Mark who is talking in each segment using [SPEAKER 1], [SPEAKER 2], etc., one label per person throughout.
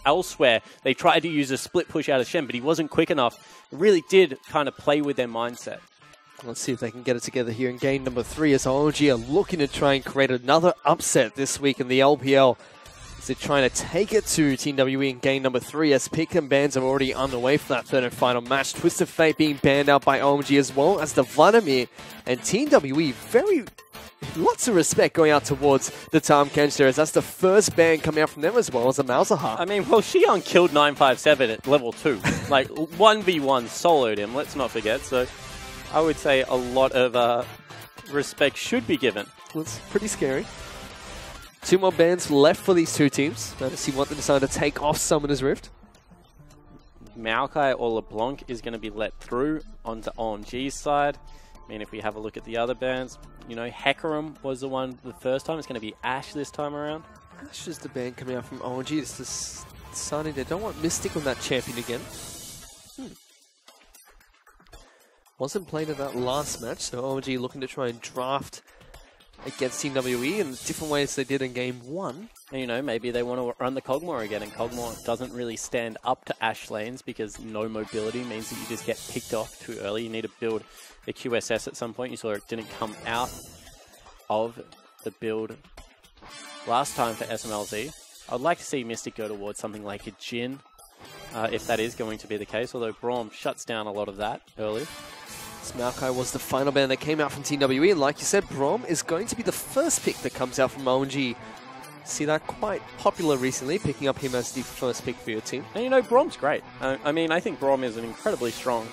[SPEAKER 1] elsewhere. They tried to use a split push out of Shen, but he wasn't quick enough. It really did kind of play with their mindset.
[SPEAKER 2] Let's see if they can get it together here in game number 3 as OMG are looking to try and create another upset this week in the LPL. As they're trying to take it to Team WE in game number 3 as pick and bans are already underway for that third and final match. Twisted Fate being banned out by OMG as well as the Vladimir. And Team WE lots of respect going out towards the Tom Kench as that's the first ban coming out from them as well as a Malzahar.
[SPEAKER 1] I mean, well, Xion killed 957 at level 2. Like, 1v1 soloed him, let's not forget. So I would say a lot of respect should be given.
[SPEAKER 2] Well, it's pretty scary. 2 more bans left for these 2 teams. Now to see what they decide to take off Summoner's Rift.
[SPEAKER 1] Maokai or LeBlanc is going to be let through onto OMG's side. I mean, if we have a look at the other bans, you know, Hecarim was the one the first time. It's going to be Ashe this time around.
[SPEAKER 2] Ashe is the ban coming out from OMG. It's deciding they don't want Mystic on that champion again. Wasn't played in that last match, so OMG looking to try and draft against Team WE in different ways they did in game 1.
[SPEAKER 1] And, you know, maybe they want to run the Kog'Maw again, and Kog'Maw doesn't really stand up to Ashe lanes because no mobility means that you just get picked off too early. You need to build a QSS at some point. You saw it didn't come out of the build last time for SMLZ. I'd like to see Mystic go towards something like a Jhin, if that is going to be the case, although Braum shuts down a lot of that early.
[SPEAKER 2] Maokai was the final ban that came out from Team WE, and like you said, Braum is going to be the first pick that comes out from OMG. See that quite popular recently, picking up him as the first pick for your team.
[SPEAKER 1] And you know, Braum's great. I mean, I think Braum is an incredibly strong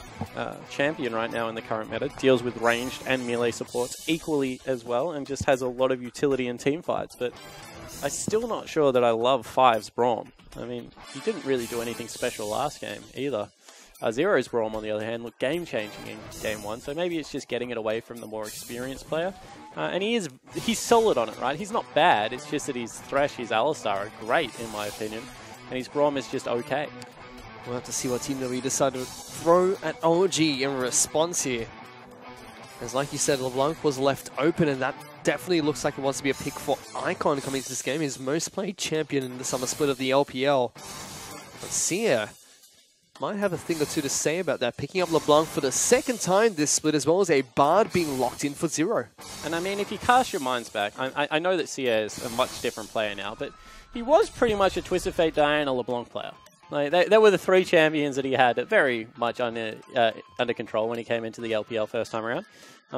[SPEAKER 1] champion right now in the current meta. Deals with ranged and melee supports equally as well, and just has a lot of utility in team fights. But I'm still not sure that I love 5's Braum. I mean, he didn't really do anything special last game either. Zero's Braum, on the other hand, looked game-changing in Game 1, so maybe it's just getting it away from the more experienced player. And he's solid on it, right? He's not bad, it's just that his Thresh, his Alistar are great, in my opinion, and his Braum is just okay.
[SPEAKER 2] We'll have to see what Team WE decide to throw at OMG in response here. As like you said, LeBlanc was left open, and that definitely looks like it wants to be a pick for Icon coming into this game. His most played champion in the summer split of the LPL. Let's see here. Might have a thing or two to say about that. Picking up LeBlanc for the second time this split, as well as a Bard being locked in for 0.
[SPEAKER 1] And I mean, if you cast your minds back, I know that Sia is a much different player now, but he was pretty much a Twisted Fate Diana LeBlanc player. Like, they were the 3 champions that he had very much under control when he came into the LPL first time around.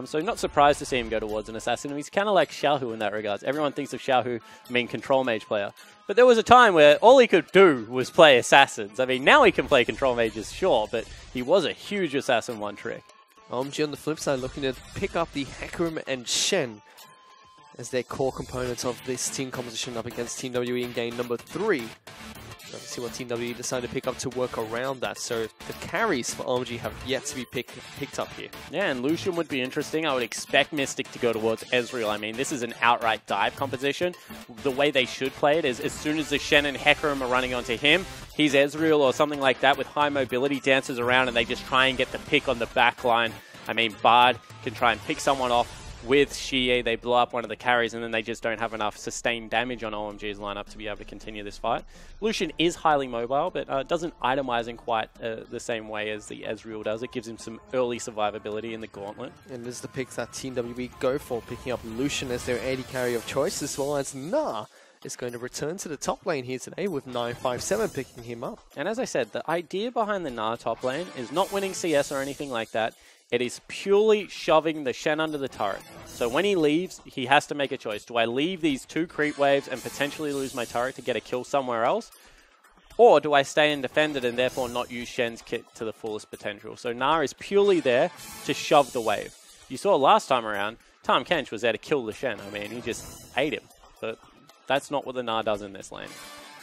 [SPEAKER 1] So not surprised to see him go towards an assassin. He's kind of like Xiaohu in that regards. Everyone thinks of Xiaohu, I mean, control mage player. But there was a time where all he could do was play assassins. I mean, now he can play control mages, sure, but he was a huge assassin one trick.
[SPEAKER 2] OMG on the flip side looking to pick up the Hecarim and Shen as their core components of this team composition up against Team WE in game number 3. Let's see what Team WE decide to pick up to work around that. So the carries for OMG have yet to be picked up here.
[SPEAKER 1] Yeah, and Lucian would be interesting. I would expect Mystic to go towards Ezreal. I mean, this is an outright dive composition. The way they should play it is as soon as the Shen and Hecarim are running onto him, he's Ezreal or something like that with high mobility, dances around, and they just try and get the pick on the back line. I mean, Bard can try and pick someone off with Xie. They blow up one of the carries, and then they just don't have enough sustained damage on OMG's lineup to be able to continue this fight. Lucian is highly mobile, but doesn't itemize in quite the same way as the Ezreal does. It gives him some early survivability in the gauntlet.
[SPEAKER 2] And this is the picks that Team WE go for, picking up Lucian as their AD carry of choice, as well as Nah is going to return to the top lane here today with 957 picking him up.
[SPEAKER 1] And as I said, the idea behind the Nah top lane is not winning CS or anything like that. It is purely shoving the Shen under the turret. So when he leaves, he has to make a choice. Do I leave these 2 creep waves and potentially lose my turret to get a kill somewhere else? Or do I stay and defend it and therefore not use Shen's kit to the fullest potential? So Nah is purely there to shove the wave. You saw last time around, Tahm Kench was there to kill the Shen. I mean, he just ate him. But that's not what the Nah does in this lane.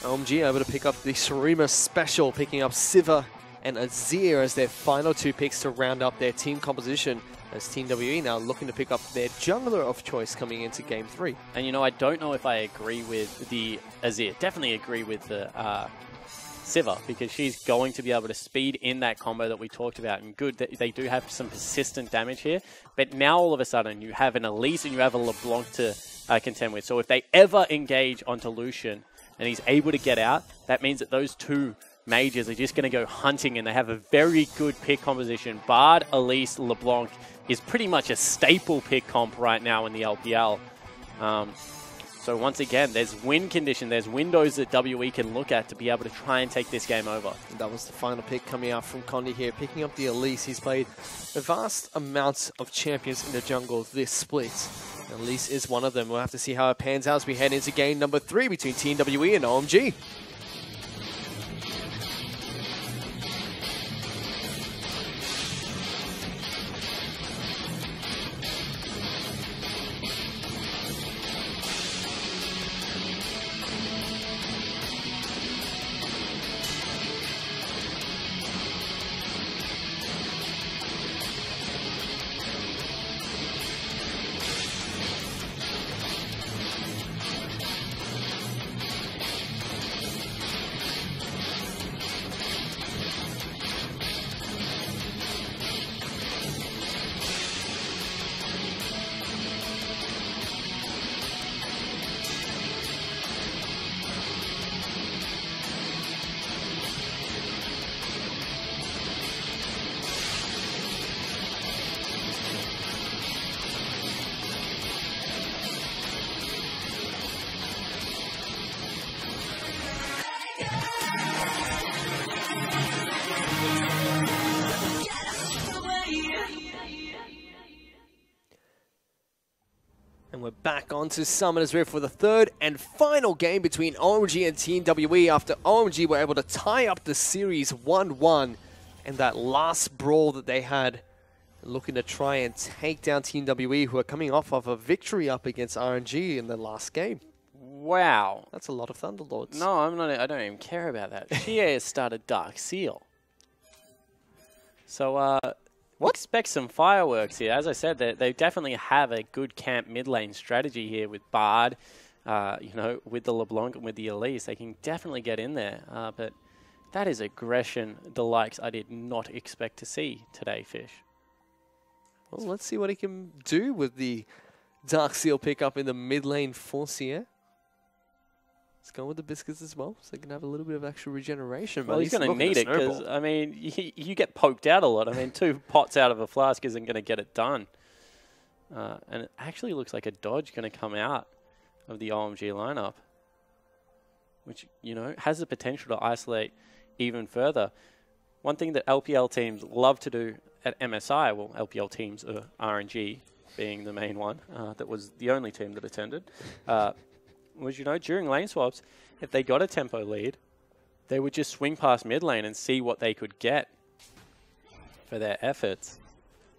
[SPEAKER 2] OMG able to pick up the Shurima special, picking up Siva and Azir as their final 2 picks to round up their team composition, as Team WE now looking to pick up their jungler of choice coming into Game 3.
[SPEAKER 1] And you know, I don't know if I agree with the Azir. Definitely agree with the Siva, because she's going to be able to speed in that combo that we talked about. And good that they do have some persistent damage here. But now all of a sudden you have an Elise and you have a LeBlanc to contend with. So if they ever engage onto Lucian, and he's able to get out, that means that those two majors are just going to go hunting, and they have a very good pick composition. Bard, Elise, LeBlanc is pretty much a staple pick comp right now in the LPL. So once again, there's win condition, there's windows that WE can look at to be able to try and take this game over.
[SPEAKER 2] And that was the final pick coming out from Condi here, picking up the Elise. He's played a vast amount of champions in the jungle this split. Elise is one of them. We'll have to see how it pans out as we head into game number 3 between Team WE and OMG. And we're back onto Summoner's Rift for the third and final game between OMG and Team WE after OMG were able to tie up the series 1-1 in that last brawl that they had, looking to try and take down Team WE, who are coming off of a victory up against RNG in the last game.
[SPEAKER 1] Wow.
[SPEAKER 2] That's a lot of Thunderlords.
[SPEAKER 1] No, I'm not. I don't even care about that. GA has started Dark Seal. So, expect some fireworks here. As I said, they definitely have a good camp mid lane strategy here with Bard, you know, with the LeBlanc and with the Elise. They can definitely get in there. But that is aggression, the likes I did not expect to see today, Fish.
[SPEAKER 2] Well, let's see what he can do with the Dark Seal pickup in the mid lane for Sierra. Let's go with the biscuits as well, so they can have a little bit of extra regeneration.
[SPEAKER 1] Well, he's going to need it because, I mean, you get poked out a lot. I mean, 2 pots out of a flask isn't going to get it done. And it actually looks like a dodge going to come out of the OMG lineup, which, you know, has the potential to isolate even further. One thing that LPL teams love to do at MSI, well, LPL teams are RNG being the main one, that was the only team that attended, was, you know, during lane swaps, if they got a tempo lead, they would just swing past mid lane and see what they could get for their efforts.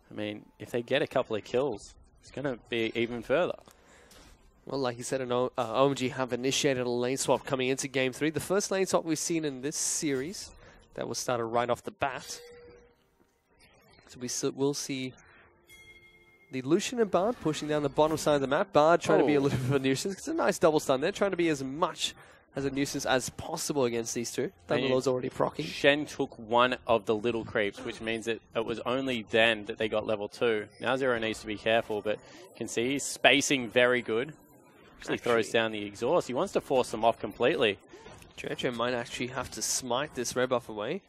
[SPEAKER 1] I mean, if they get a couple of kills, it's going to be even further.
[SPEAKER 2] Well, like you said, OMG have initiated a lane swap coming into Game 3. The first lane swap we've seen in this series that was started right off the bat. So we'll see the Lucian and Bard pushing down the bottom side of the map. Bard trying to be a little bit of a nuisance. It's a nice double stun there, trying to be as much as a nuisance as possible against these two. Thunderlord's already proccing.
[SPEAKER 1] Shen took one of the little creeps, which means that it was only then that they got level 2. Now Zero needs to be careful, but you can see he's spacing very good. Actually throws down the exhaust. He wants to force them off completely.
[SPEAKER 2] JJ might actually have to smite this red buff away.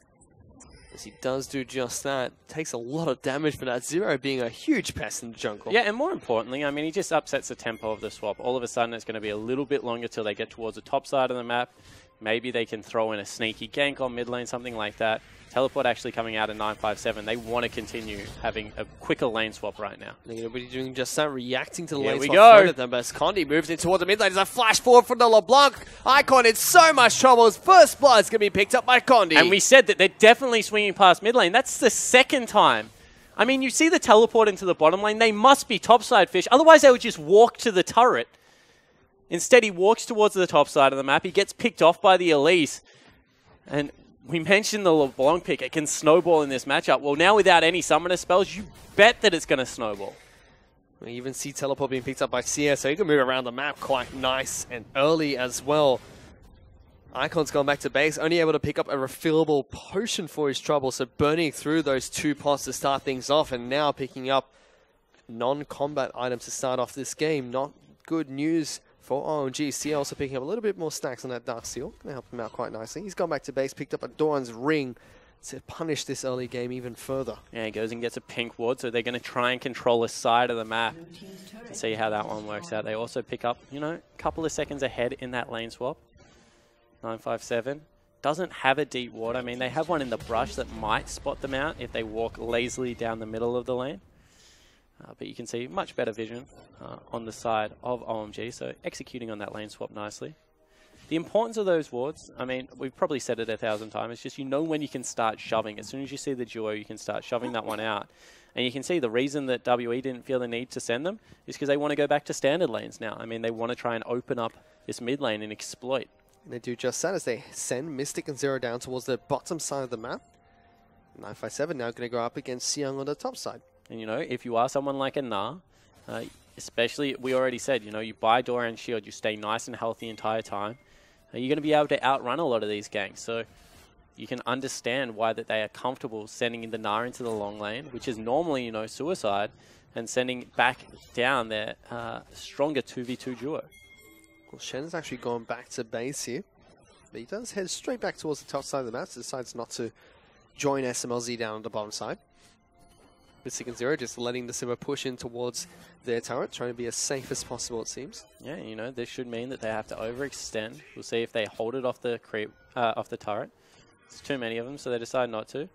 [SPEAKER 2] As he does do just that. Takes a lot of damage for that. Zero being a huge pest in the jungle.
[SPEAKER 1] Yeah, and more importantly, I mean, he just upsets the tempo of the swap. All of a sudden, it's going to be a little bit longer till they get towards the top side of the map. Maybe they can throw in a sneaky gank on mid lane, something like that. Teleport actually coming out in 957. They want to continue having a quicker lane swap right now.
[SPEAKER 2] They're going to be doing just that, reacting to the lane
[SPEAKER 1] we
[SPEAKER 2] swap
[SPEAKER 1] go.
[SPEAKER 2] thrown at them. As Condi moves in towards the mid lane, there's a flash forward from the LeBlanc. Icon in so much trouble. His first blood is going to be picked up by Condi.
[SPEAKER 1] And we said that they're definitely swinging past mid lane. That's the second time. I mean, you see the teleport into the bottom lane. They must be topside, Fish. Otherwise, they would just walk to the turret. Instead, he walks towards the top side of the map. He gets picked off by the Elise. And we mentioned the LeBlanc pick. It can snowball in this matchup. Well, now without any summoner spells, you bet that it's going to snowball.
[SPEAKER 2] We even see teleport being picked up by Sierra, so he can move around the map quite nice and early as well. Icon's gone back to base, only able to pick up a refillable potion for his trouble, so burning through those 2 pots to start things off, and now picking up non-combat items to start off this game. Not good news For OMG, Sia also picking up a little bit more stacks on that Dark Seal. Going to help him out quite nicely. He's gone back to base, picked up a Doran's Ring to punish this early game even further.
[SPEAKER 1] Yeah, he goes and gets a pink ward, so they're going to try and control a side of the map to see how that one works out. They also pick up, you know, a couple of seconds ahead in that lane swap. 957 doesn't have a deep ward. I mean, they have one in the brush that might spot them out if they walk lazily down the middle of the lane. But you can see much better vision on the side of OMG, so executing on that lane swap nicely. The importance of those wards, I mean, we've probably said it 1,000 times, it's just you know when you can start shoving. As soon as you see the duo, you can start shoving that one out. And you can see the reason that WE didn't feel the need to send them is because they want to go back to standard lanes now. I mean, they want to try and open up this mid lane and exploit.
[SPEAKER 2] And they do just that as they send Mystic and Zero down towards the bottom side of the map. 957 now going to go up against Siyoung on the top side.
[SPEAKER 1] And, you know, if you are someone like a Nah, especially, we already said, you know, you buy Dora and Shield, you stay nice and healthy the entire time. You're going to be able to outrun a lot of these ganks. So you can understand why that they are comfortable sending in the Nah into the long lane, which is normally, you know, suicide, and sending back down their stronger 2v2 duo.
[SPEAKER 2] Well, Shen's actually gone back to base here. But he does head straight back towards the top side of the map, so decides not to join SMLZ down on the bottom side. Mystic and Zero just letting the Simba push in towards their turret, trying to be as safe as possible, it seems.
[SPEAKER 1] Yeah, you know, this should mean that they have to overextend. We'll see if they hold it off the creep, off the turret. There's too many of them, so they decide not to.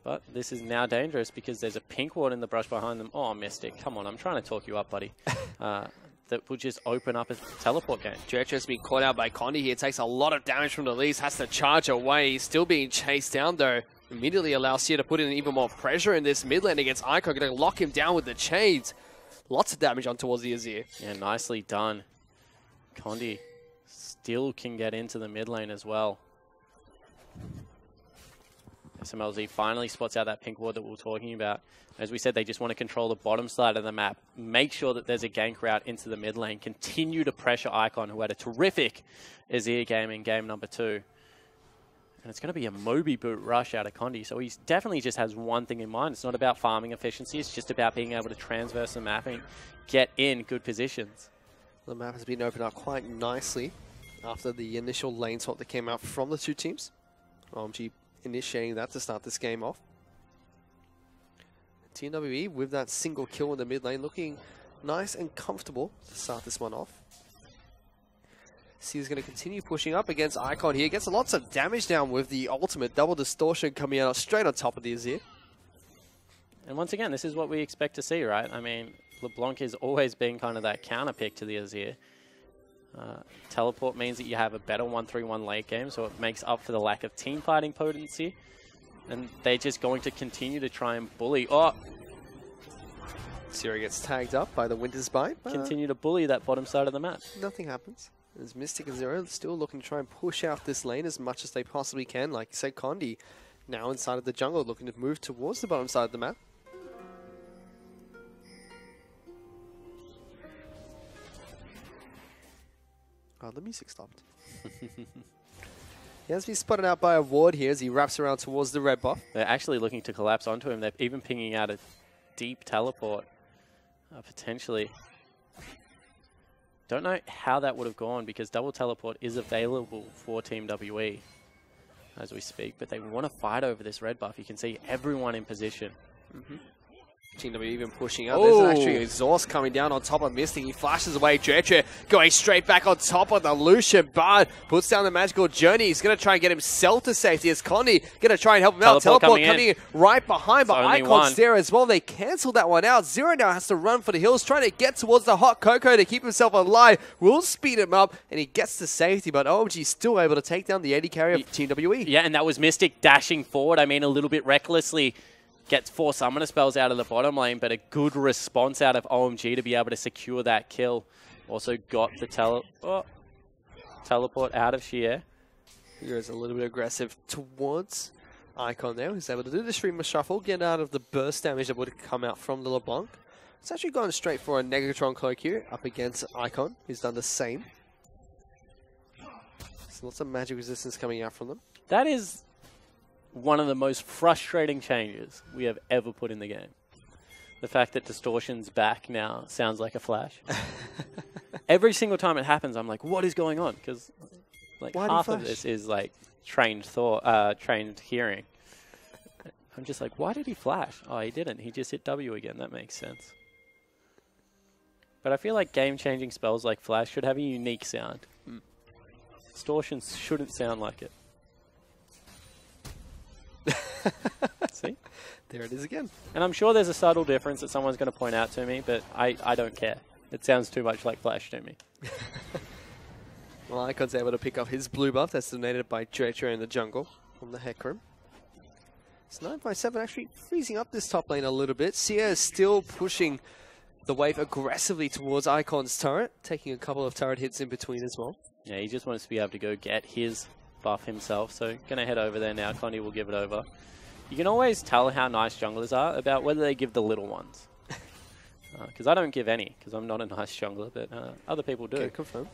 [SPEAKER 1] But this is now dangerous because there's a pink ward in the brush behind them. Oh, Mystic, come on, I'm trying to talk you up, buddy. That will just open up a teleport game.
[SPEAKER 2] Dretcher has been caught out by Condi here. Takes a lot of damage from the leads, has to charge away. He's still being chased down, though. Immediately allows Sia to put in even more pressure in this mid lane against Icon. Going to lock him down with the chains. Lots of damage on towards the Azir.
[SPEAKER 1] Yeah, nicely done. Condi still can get into the mid lane as well. SMLZ finally spots out that pink ward that we were talking about. As we said, they just want to control the bottom side of the map. Make sure that there's a gank route into the mid lane. Continue to pressure Icon, who had a terrific Azir game in game number 2. And it's going to be a Moby boot rush out of Condi. So he definitely just has one thing in mind. It's not about farming efficiency. It's just about being able to transverse the map and get in good positions.
[SPEAKER 2] The map has been opened up quite nicely after the initial lane swap that came out from the two teams. OMG initiating that to start this game off. TNWE with that single kill in the mid lane looking nice and comfortable to start this one off. Sia's going to continue pushing up against Icon here. Gets lots of damage down with the ultimate double distortion coming out straight on top of the Azir.
[SPEAKER 1] And once again, this is what we expect to see, right? I mean, LeBlanc has always been kind of that counter pick to the Azir. Teleport means that you have a better 1-3-1 late game, so it makes up for the lack of team fighting potency. And they're just going to continue to try and bully. Oh!
[SPEAKER 2] Sierra gets tagged up by the Winter's Bite.
[SPEAKER 1] Continue to bully that bottom side of the map.
[SPEAKER 2] Nothing happens. As Mystic and Zero still looking to try and push out this lane as much as they possibly can. Like you said, Condi now inside of the jungle looking to move towards the bottom side of the map. Oh, the music stopped. He has been spotted out by a ward here as he wraps around towards the red buff.
[SPEAKER 1] They're actually looking to collapse onto him. They're even pinging out a deep teleport, potentially. Don't know how that would have gone because double teleport is available for Team WE as we speak, but they want to fight over this red buff. You can see everyone in position. Team WE even pushing up.
[SPEAKER 2] There's actually exhaust coming down on top of Mystic. He flashes away. Dretcher going straight back on top of the Lucian Bard. Puts down the magical journey. He's going to try and get himself to safety as Condi going to try and help him out. Teleport coming in right behind, but Icon's there as well. They cancel that one out. Zero now has to run for the hills, trying to get towards the hot cocoa to keep himself alive. Will speed him up, and he gets to safety, but OMG still able to take down the AD carry of Team WE.
[SPEAKER 1] Yeah, and that was Mystic dashing forward. I mean, a little bit recklessly. Gets 4 summoner spells out of the bottom lane, but a good response out of OMG to be able to secure that kill. Also got the teleport out of Xier.
[SPEAKER 2] Here is a little bit aggressive towards Icon there. He's able to do the Streamer Shuffle, get out of the burst damage that would have come out from the LeBlanc. It's actually gone straight for a Negatron Cloak here up against Icon. He's done the same. So lots of magic resistance coming out from them.
[SPEAKER 1] That is one of the most frustrating changes we have ever put in the game. The fact that Distortion's back now sounds like a flash. Every single time it happens, I'm like, what is going on? Because like half of this is like trained hearing. I'm just like, why did he flash? Oh, he didn't. He just hit W again. That makes sense. But I feel like game-changing spells like flash should have a unique sound. Distortions shouldn't sound like it. See?
[SPEAKER 2] There it is again.
[SPEAKER 1] And I'm sure there's a subtle difference that someone's going to point out to me, but I don't care. It sounds too much like flash to me.
[SPEAKER 2] Well, Icon's able to pick up his blue buff. That's donated by JJ in the jungle from the Hecarim. It's 9/7 actually freezing up this top lane a little bit. Sia is still pushing the wave aggressively towards Icon's turret, taking a couple of turret hits in between as well.
[SPEAKER 1] Yeah, he just wants to be able to go get his buff himself, so going to head over there now. Condi will give it over. You can always tell how nice junglers are about whether they give the little ones. Because I don't give any, because I'm not a nice jungler, but other people do.
[SPEAKER 2] Okay, confirm.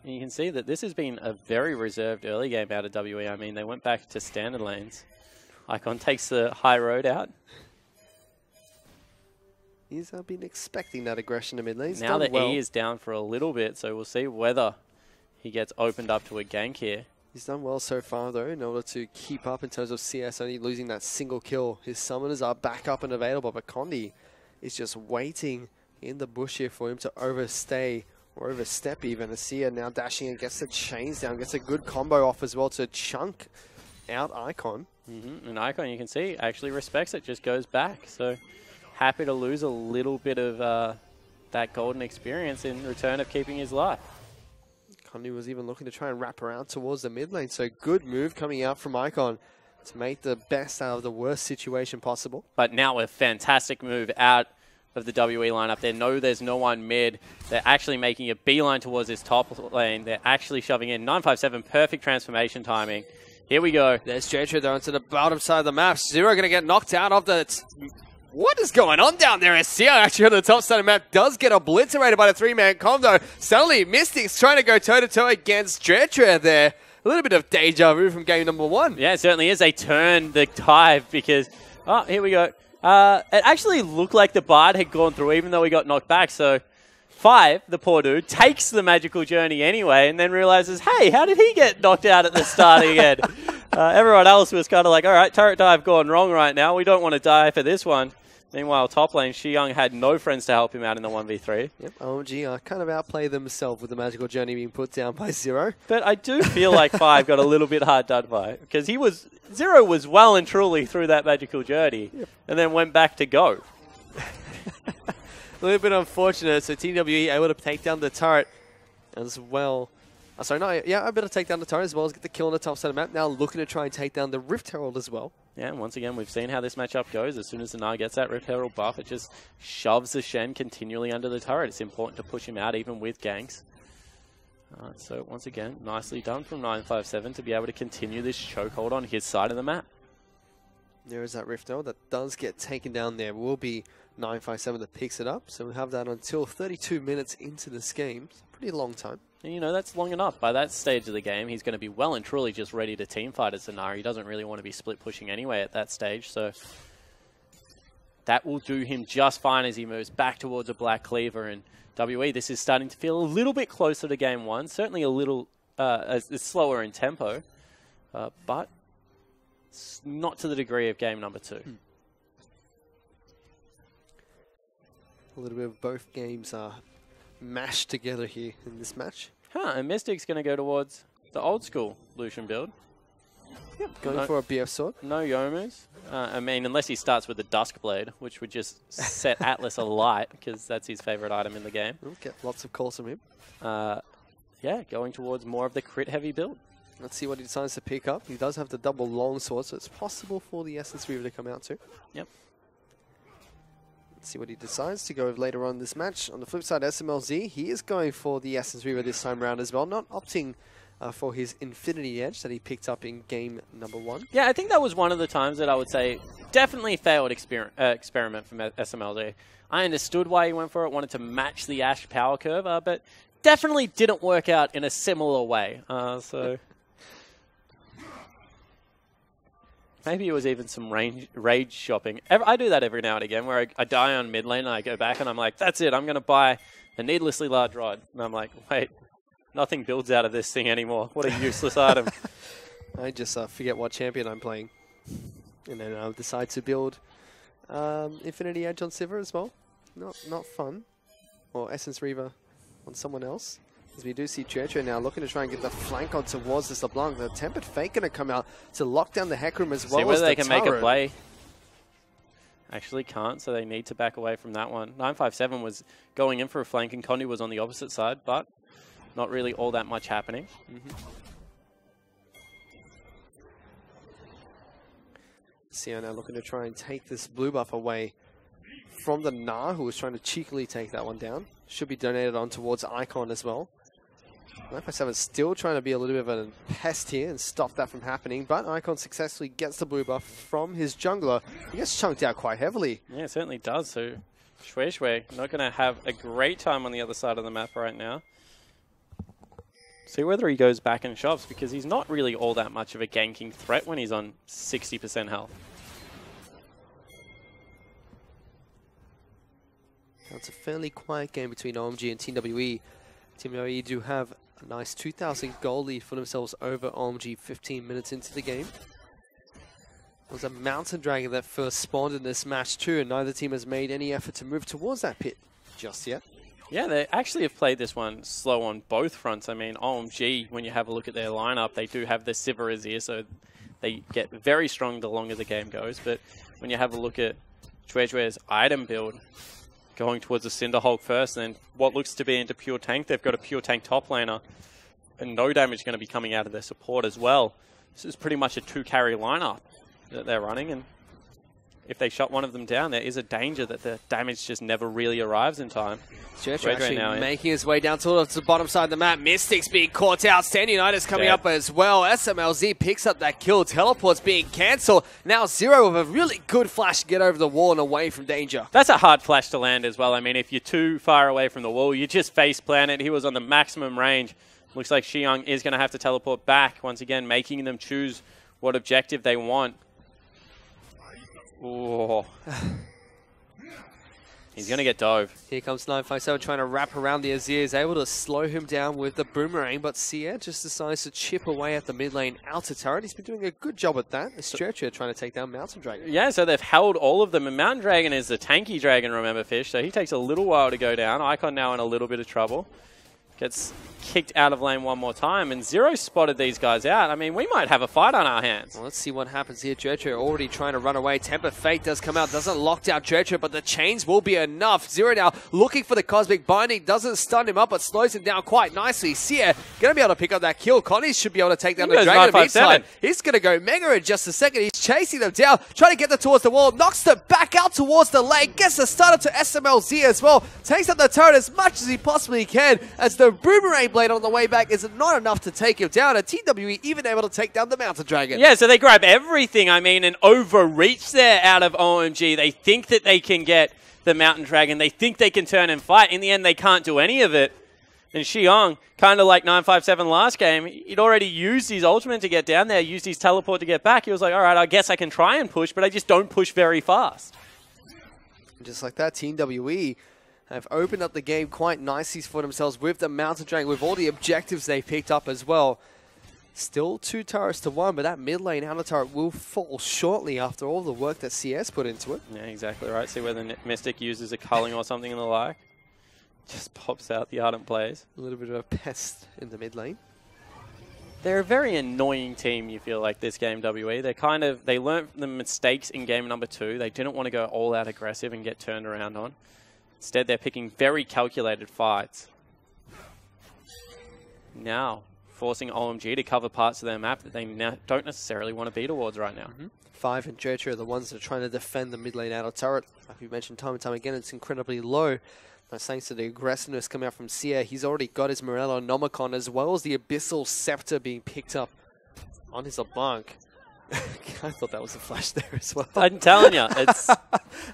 [SPEAKER 1] You can see that this has been a very reserved early game out of WE. I mean, they went back to standard lanes. Icon takes the high road out.
[SPEAKER 2] He's been expecting that aggression to mid lane.
[SPEAKER 1] Now that E is down for a little bit, so we'll see whether he gets opened up to a gank here.
[SPEAKER 2] He's done well so far, though, in order to keep up in terms of CS, only losing that single kill. His summoners are back up and available, but Condi is just waiting in the bush here for him to overstay or overstep even. Asia now dashing and gets the chains down, gets a good combo off as well to chunk out Icon.
[SPEAKER 1] And Icon, you can see, actually respects it, just goes back. So happy to lose a little bit of that golden experience in return of keeping his life.
[SPEAKER 2] Condi was even looking to try and wrap around towards the mid lane, so good move coming out from Icon to make the best out of the worst situation possible.
[SPEAKER 1] But now a fantastic move out of the WE lineup. They know there's no one mid. They're actually making a beeline towards this top lane. They're actually shoving in 957, perfect transformation timing. Here we go.
[SPEAKER 2] There's JJ though onto the bottom side of the map. Zero going to get knocked out of the... What is going on down there? Sia actually on the top side of the map does get obliterated by the three-man combo. Suddenly, Mystics trying to go toe-to-toe against JJ there. A little bit of deja vu from game number 1.
[SPEAKER 1] Yeah, it certainly is. They turn the dive because... Oh, here we go. It actually looked like the Bard had gone through even though he got knocked back. So 5, the poor dude, takes the magical journey anyway and then realizes, hey, how did he get knocked out at the start again? Everyone else was kind of like, all right, turret dive gone wrong right now. We don't want to die for this one. Meanwhile, top lane, Shiyang had no friends to help him out in the 1v3.
[SPEAKER 2] Yep, OMG kind of outplayed themselves with the magical journey being put down by Zero.
[SPEAKER 1] But I do feel like 5 got a little bit hard done by because Zero was well and truly through that magical journey and then went back to go.
[SPEAKER 2] A little bit unfortunate, so TWE able to take down the turret as well. I better take down the turret as well as get the kill on the top side of the map. Now looking to try and take down the Rift Herald as well.
[SPEAKER 1] Yeah, and once again, we've seen how this matchup goes. As soon as the Nile gets that Rift Herald buff, it just shoves the Shen continually under the turret. It's important to push him out even with ganks. So once again, nicely done from 957 to be able to continue this chokehold on his side of the map.
[SPEAKER 2] There is that Rift Herald that does get taken down there. Will be 957 that picks it up. So we have that until 32 minutes into this game. It's a pretty long time.
[SPEAKER 1] And, you know, that's long enough. By that stage of the game, he's going to be well and truly just ready to teamfight as Zanari. He doesn't really want to be split pushing anyway at that stage, so that will do him just fine as he moves back towards a Black Cleaver. And WE, this is starting to feel a little bit closer to game 1, certainly a little slower in tempo, but not to the degree of game number 2.
[SPEAKER 2] A little bit of both games are mashed together here in this match.
[SPEAKER 1] And Mystic's going to go towards the old school Lucian build.
[SPEAKER 2] Yep, going for a BF sword.
[SPEAKER 1] No Yomus. I mean, unless he starts with the Duskblade, which would just set Atlas alight, because that's his favorite item in the game.
[SPEAKER 2] We'll get lots of calls from him.
[SPEAKER 1] Yeah, going towards more of the crit-heavy build.
[SPEAKER 2] Let's see what he decides to pick up. He does have the double long sword, so it's possible for the Essence Reaver to come out too.
[SPEAKER 1] Yep.
[SPEAKER 2] See what he decides to go with later on this match. On the flip side, SMLZ, he is going for the Essence Reaver this time around as well, not opting for his Infinity Edge that he picked up in game number 1.
[SPEAKER 1] Yeah, I think that was one of the times that I would say definitely failed experiment from SMLZ. I understood why he went for it, wanted to match the Ashe power curve, but definitely didn't work out in a similar way. So Maybe it was even some rage shopping. I do that every now and again, where I die on mid lane and I go back and I'm like, that's it, I'm going to buy a needlessly large rod. And I'm like, wait, nothing builds out of this thing anymore. What a useless item.
[SPEAKER 2] I just forget what champion I'm playing. And then I'll decide to build Infinity Edge on Sivir as well. Not fun. Or Essence Reaver on someone else. As we do see Churchill now looking to try and get the flank on towards this LeBlanc. The Tempered Fate going to come out to lock down the Hecarim as well.
[SPEAKER 1] See whether
[SPEAKER 2] as
[SPEAKER 1] they
[SPEAKER 2] the
[SPEAKER 1] can make a
[SPEAKER 2] turret.
[SPEAKER 1] play. Actually can't, so they need to back away from that one. 957 was going in for a flank and Condi was on the opposite side, but not really all that much happening.
[SPEAKER 2] Sia now looking to try and take this blue buff away from the Gnar, who was trying to cheekily take that one down. Should be donated on towards Icon as well. 957 still trying to be a little bit of a pest here and stop that from happening, but Icon successfully gets the blue buff from his jungler. He gets chunked out quite heavily.
[SPEAKER 1] Yeah, it certainly does. So Shui not going to have a great time on the other side of the map right now. See whether he goes back and shops, because he's not really all that much of a ganking threat when he's on 60% health.
[SPEAKER 2] It's a fairly quiet game between OMG and TWE. TWE do have a nice 2,000 gold lead for themselves over OMG 15 minutes into the game. It was a Mountain Dragon that first spawned in this match too, and neither team has made any effort to move towards that pit just yet.
[SPEAKER 1] Yeah, they actually have played this one slow on both fronts. I mean, OMG, when you have a look at their lineup, they do have the Sivir Azir, so they get very strong the longer the game goes. But when you have a look at Chue's item build, going towards the Cinderhulk first, and then what looks to be into pure tank, they've got a pure tank top laner, and no damage going to be coming out of their support as well. This is pretty much a 2-carry lineup that they're running, and if they shut one of them down, there is a danger that the damage just never really arrives in time.
[SPEAKER 2] Stretcher actually making his way down towards the bottom side of the map. Mystics being caught out. Stand United's coming up as well. SMLZ picks up that kill. Teleport's being cancelled. Now Zero with a really good flash to get over the wall and away from danger.
[SPEAKER 1] That's a hard flash to land as well. I mean, if you're too far away from the wall, you just face plant it. He was on the maximum range. Looks like Xiang is going to have to teleport back, once again, making them choose what objective they want. Oh. He's going to get dove.
[SPEAKER 2] Here comes 957 trying to wrap around the Azir. Is able to slow him down with the boomerang, but Sia just decides to chip away at the mid lane outer turret. He's been doing a good job at that. It's Churchill trying to take down Mountain Dragon.
[SPEAKER 1] Yeah, so they've held all of them, and Mountain Dragon is the tanky dragon, remember, Fish, so he takes a little while to go down. Icon now in a little bit of trouble. Gets kicked out of lane one more time, and Zero spotted these guys out. I mean, we might have a fight on our hands.
[SPEAKER 2] Well, let's see what happens here. Churchill already trying to run away. Temper Fate does come out, doesn't lock down Churchill, but the chains will be enough. Zero now looking for the Cosmic Binding, doesn't stun him up, but slows him down quite nicely. Sia going to be able to pick up that kill. Connie should be able to take down the Dragon in meantime. He's going to go Mega in just a second. He's chasing them down, trying to get them towards the wall, knocks them back out towards the lane, gets the starter to SMLZ as well, takes up the turret as much as he possibly can, as the Boomerang Blade on the way back is not enough to take him down, and TWE even able to take down the Mountain Dragon.
[SPEAKER 1] Yeah, so they grab everything, I mean, and overreach there out of OMG. They think that they can get the Mountain Dragon. They think they can turn and fight. In the end, they can't do any of it. And Xiong, kind of like 957 last game, he'd already used his ultimate to get down there, used his teleport to get back. He was like, all right, I guess I can try and push, but I just don't push very fast.
[SPEAKER 2] Just like that, Team WE have opened up the game quite nicely for themselves with the Mountain Dragon, with all the objectives they picked up as well. Still 2 turrets to 1, but that mid lane outer turret will fall shortly after all the work that CS put into it.
[SPEAKER 1] Yeah, exactly right. See whether Mystic uses a culling or something in the like. Just pops out the Ardent plays.
[SPEAKER 2] A little bit of a pest in the mid lane.
[SPEAKER 1] They're a very annoying team, you feel like, this game, WE. They learned the mistakes in game number 2. They didn't want to go all out aggressive and get turned around on. Instead, they're picking very calculated fights. Now, forcing OMG to cover parts of their map that they don't necessarily want to be towards right now.
[SPEAKER 2] 5 and Churchill are the ones that are trying to defend the mid lane outer turret. Like we mentioned time and time again, it's incredibly low. That's thanks to the aggressiveness coming out from Sia. He's already got his Morello Nomicon, as well as the Abyssal Scepter being picked up on his LeBlanc. I thought that was a flash there as well.
[SPEAKER 1] I'm telling you, it's...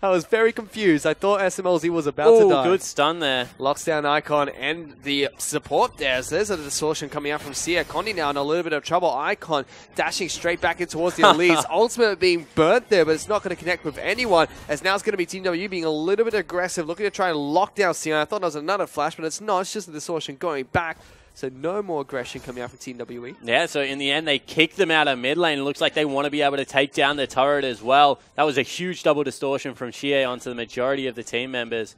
[SPEAKER 2] I was very confused. I thought SMLZ was about to die.
[SPEAKER 1] Oh, good stun there.
[SPEAKER 2] Locks down Icon and the support there. So there's a distortion coming out from Sia. Condi now in a little bit of trouble. Icon dashing straight back in towards the elites. Ultimate being burnt there, but it's not going to connect with anyone. As now it's going to be Team W being a little bit aggressive, looking to try and lock down Sia. I thought it was another flash, but it's not. It's just a distortion going back. So no more aggression coming out from Team WE.
[SPEAKER 1] Yeah, so in the end, they kicked them out of mid lane. It looks like they want to be able to take down the turret as well. That was a huge double distortion from Xie onto the majority of the team members.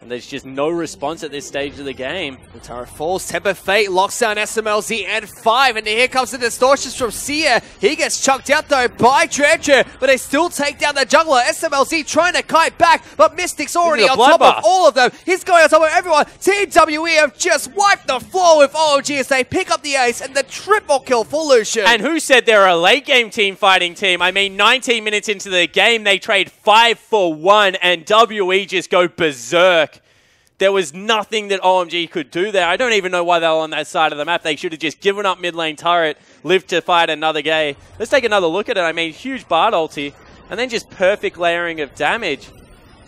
[SPEAKER 1] And there's just no response at this stage of the game.
[SPEAKER 2] The turret falls. Temper Fate locks down SMLZ and 5. And here comes the distortions from Sia. He gets chucked out though by Dredger. But they still take down the jungler. SMLZ trying to kite back. But Mystic's already on top of all of them. He's going on top of everyone. Team WE have just wiped the floor with OMG as they pick up the ace and the triple kill for Lucian.
[SPEAKER 1] And who said they're a late game team fighting team? I mean, 19 minutes into the game, they trade 5 for 1 and WE just go berserk. There was nothing that OMG could do there. I don't even know why they were on that side of the map. They should have just given up mid lane turret, lived to fight another game. Let's take another look at it. I mean, huge Bard ulti, and then just perfect layering of damage.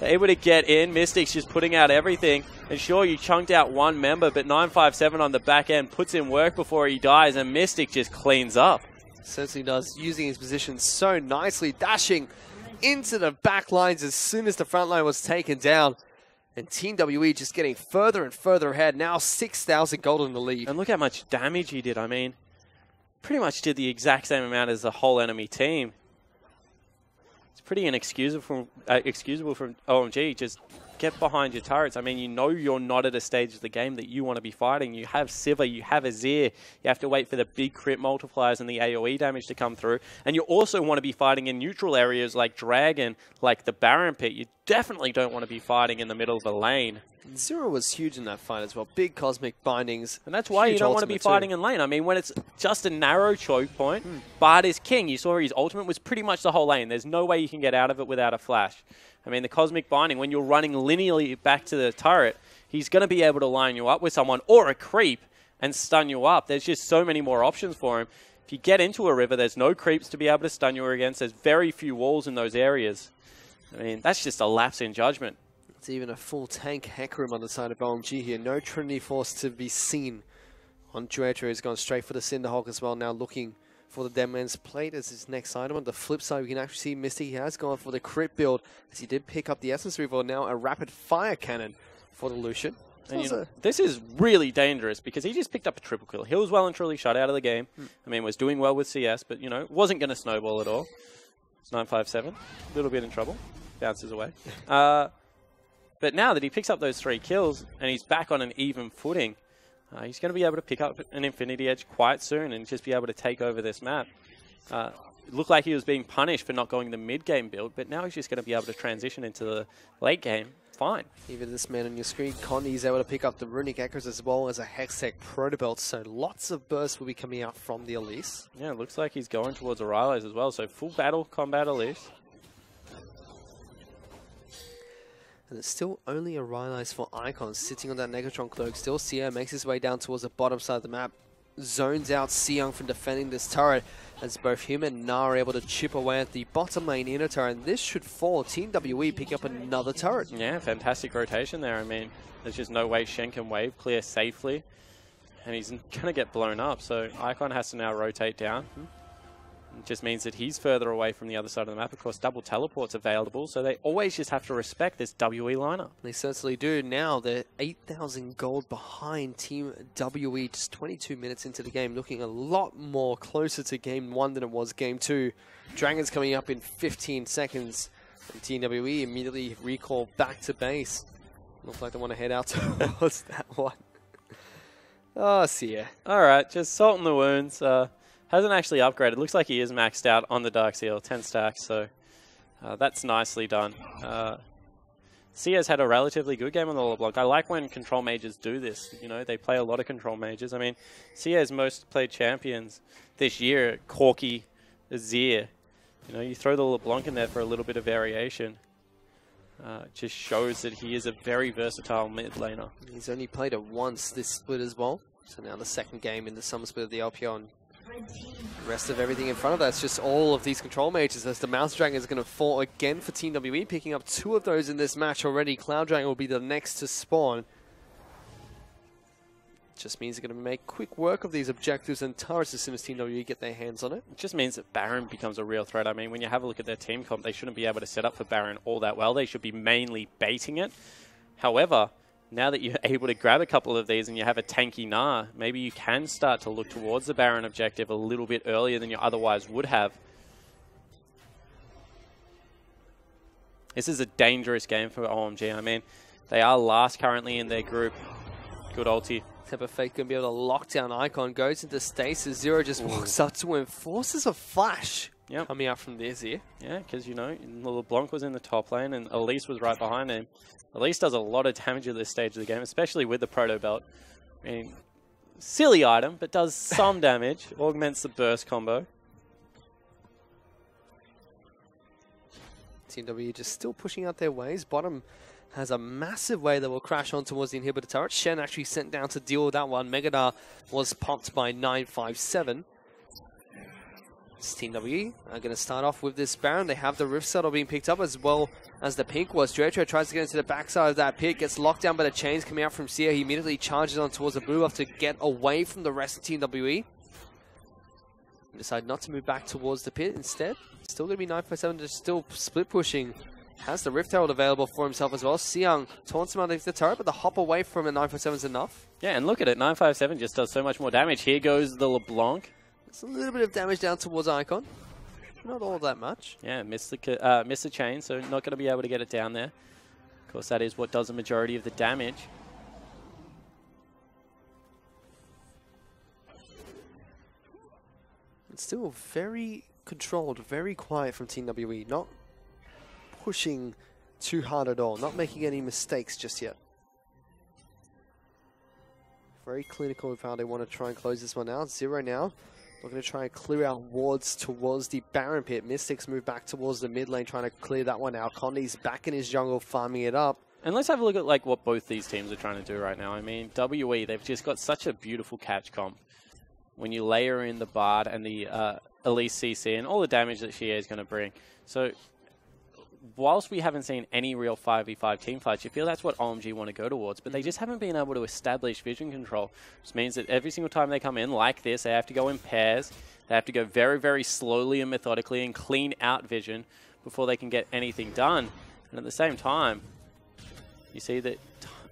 [SPEAKER 1] They're able to get in. Mystic's just putting out everything. And sure, you chunked out one member, but 957 on the back end puts in work before he dies, and Mystic just cleans up.
[SPEAKER 2] Certainly does, using his position so nicely, dashing into the back lines as soon as the front line was taken down. And Team WE just getting further and further ahead. Now 6,000 gold in the lead.
[SPEAKER 1] And look how much damage he did. I mean, pretty much did the exact same amount as the whole enemy team. It's pretty inexcusable from OMG. Just get behind your turrets. I mean, you know you're not at a stage of the game that you want to be fighting. You have Sivir, you have Azir. You have to wait for the big crit multipliers and the AoE damage to come through. And you also want to be fighting in neutral areas like Dragon, like the Baron Pit. You definitely don't want to be fighting in the middle of the lane.
[SPEAKER 2] Zero was huge in that fight as well. Big cosmic bindings.
[SPEAKER 1] And that's why you don't want to be fighting in lane. I mean, when it's just a narrow choke point, Bard is king. You saw his ultimate was pretty much the whole lane. There's no way you can get out of it without a flash. I mean, the cosmic binding, when you're running linearly back to the turret, he's going to be able to line you up with someone or a creep and stun you up. There's just so many more options for him. If you get into a river, there's no creeps to be able to stun you against. There's very few walls in those areas. I mean, that's just a lapse in judgment.
[SPEAKER 2] It's even a full tank Hecarim on the side of OMG here. No Trinity Force to be seen on Dredger. He's gone straight for the Cinderhawk as well, now looking for the Dead Man's Plate as his next item. On the flip side, we can actually see Misty. He has gone for the crit build as he did pick up the Essence Reveal. Now a rapid fire cannon for the Lucian.
[SPEAKER 1] And you know, this is really dangerous because he just picked up a triple kill. He was well and truly shut out of the game. I mean, was doing well with CS, but, you know, wasn't going to snowball at all. It's 957. A little bit in trouble. Bounces away. But now that he picks up those 3 kills and he's back on an even footing, he's going to be able to pick up an Infinity Edge quite soon and just be able to take over this map. It looked like he was being punished for not going the mid-game build, but now he's just going to be able to transition into the late game. Fine.
[SPEAKER 2] Even this man on your screen, Condi, is able to pick up the Runic Echoes as well as a Hextech Protobelt, so lots of bursts will be coming out from the Elise.
[SPEAKER 1] Yeah, it looks like he's going towards Aurelius as well, so full battle combat Elise.
[SPEAKER 2] And it's still only a Rylai's for Icon sitting on that Negatron cloak. Still, Sia makes his way down towards the bottom side of the map. Zones out Seong from defending this turret as both him and Na are able to chip away at the bottom lane inner turret. And this should fall. Team WE pick up another turret.
[SPEAKER 1] Yeah, fantastic rotation there. I mean, there's just no way Shen can wave clear safely. And he's going to get blown up. So Icon has to now rotate down. It just means that he's further away from the other side of the map. Of course, double teleport's available, so they always just have to respect this WE lineup.
[SPEAKER 2] They certainly do. Now they're 8,000 gold behind Team WE, just 22 minutes into the game, looking a lot more closer to Game 1 than it was Game 2. Dragons coming up in 15 seconds, and Team WE immediately recall back to base. Looks like they want to head out towards that one. Oh, Sia.
[SPEAKER 1] All right, just salt in the wounds. Hasn't actually upgraded. Looks like he is maxed out on the Dark Seal, 10 stacks, so that's nicely done. Sia's had a relatively good game on the LeBlanc. I like when control mages do this. You know, they play a lot of control mages. I mean, Sia's most played champions this year, Corki, Azir. You know, you throw the LeBlanc in there for a little bit of variation. It just shows that he is a very versatile mid laner.
[SPEAKER 2] He's only played it once this split as well. So now the second game in the summer split of the LPL. And The rest of everything in front of that's just all of these control mages, as the Mouse Dragon is going to fall again for Team WE, picking up 2 of those in this match already. Cloud Dragon will be the next to spawn. Just means they're going to make quick work of these objectives and turrets as soon as Team WE get their hands on it.
[SPEAKER 1] It just means that Baron becomes a real threat. I mean, when you have a look at their team comp, they shouldn't be able to set up for Baron all that well. They should be mainly baiting it. However, now that you're able to grab a couple of these and you have a tanky Gnar, maybe you can start to look towards the Baron objective a little bit earlier than you otherwise would have. This is a dangerous game for OMG. I mean, they are last currently in their group. Good ulti.
[SPEAKER 2] Temper Fate going to be able to lock down Icon, goes into stasis. Zero just walks up to him, forces a flash coming out from this here.
[SPEAKER 1] Yeah, because, you know, LeBlanc was in the top lane and Elise was right behind him. Elise does a lot of damage at this stage of the game, especially with the Proto Belt. I mean, silly item, but does some damage. Augments the burst combo.
[SPEAKER 2] Team W just still pushing out their ways. Bottom has a massive wave that will crash on towards the inhibitor turret. Shen actually sent down to deal with that one. Megadar was popped by 957. This Team W are going to start off with this Baron. They have the Rift Saddle being picked up as well as the pink was. Dretro tries to get into the backside of that pit, gets locked down by the chains coming out from Sia. He immediately charges on towards the blue buff to get away from the rest of Team WE. Decide not to move back towards the pit instead. Still going to be 957, just still split pushing. Has the Rift Herald available for himself as well. Siang taunts him underneath the turret, but the hop away from a 957 is enough.
[SPEAKER 1] Yeah, and look at it. 957 just does so much more damage. Here goes the LeBlanc.
[SPEAKER 2] It's a little bit of damage down towards Icon. Not all that much.
[SPEAKER 1] Yeah, missed the chain, so not going to be able to get it down there. Of course, that is what does the majority of the damage.
[SPEAKER 2] It's still very controlled, very quiet from Team WE. Not pushing too hard at all. Not making any mistakes just yet. Very clinical with how they want to try and close this one out. Zero now. We're going to try and clear out wards towards the Baron pit. Mystics move back towards the mid lane, trying to clear that one out. Condi's back in his jungle, farming it up.
[SPEAKER 1] And let's have a look at like what both these teams are trying to do right now. I mean, WE, they've just got such a beautiful catch comp. When you layer in the Bard and the Elise CC and all the damage that she is going to bring. So, whilst we haven't seen any real 5v5 team fights, you feel that's what OMG want to go towards, but they just haven't been able to establish vision control, which means that every single time they come in like this, they have to go in pairs, they have to go very, very slowly and methodically and clean out vision before they can get anything done. And at the same time, you see that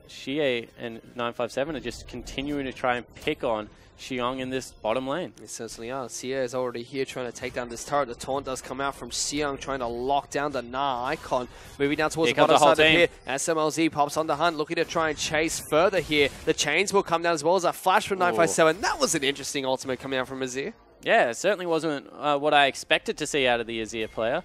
[SPEAKER 1] Xie and 957 are just continuing to try and pick on Xiong in this bottom lane.
[SPEAKER 2] They certainly are. Sia is already here trying to take down this turret. The taunt does come out from Xiong, trying to lock down the Gnar Icon. Moving down towards the bottom side of here. SMLZ pops on the hunt, looking to try and chase further here. The chains will come down as well as a flash from 957. That was an interesting ultimate coming out from Azir.
[SPEAKER 1] Yeah, it certainly wasn't what I expected to see out of the Azir player.